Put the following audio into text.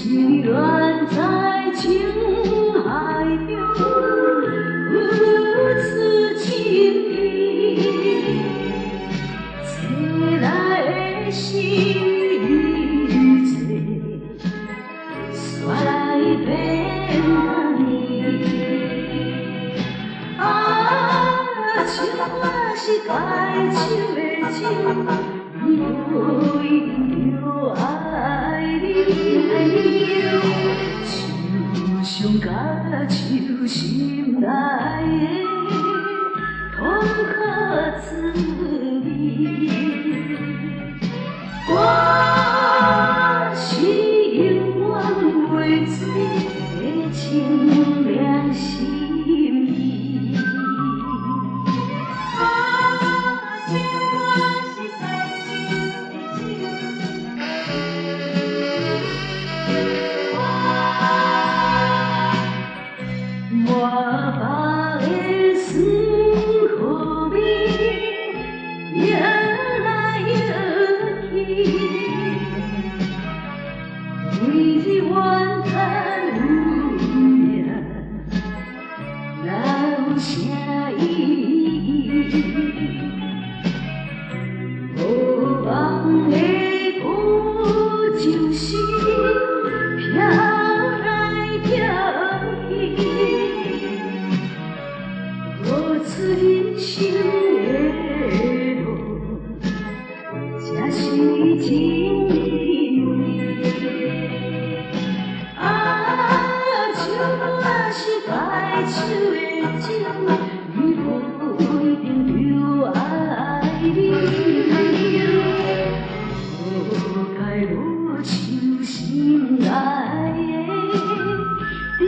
情缘在情海中，如此情意，找来的心意多，衰变你。情我是该手的情，你不一定就爱你。手上甲手心内的痛可滋味。我是永远袂醉的清凉心意。情我是该手的情，我把的酸乎味摇来摇去，为你怨叹有命，哪有啥意义？无望的苦就是飘来飘去，无出人生的路，才是真意味。情我是该手的情，你不一定就爱你。该我手心内的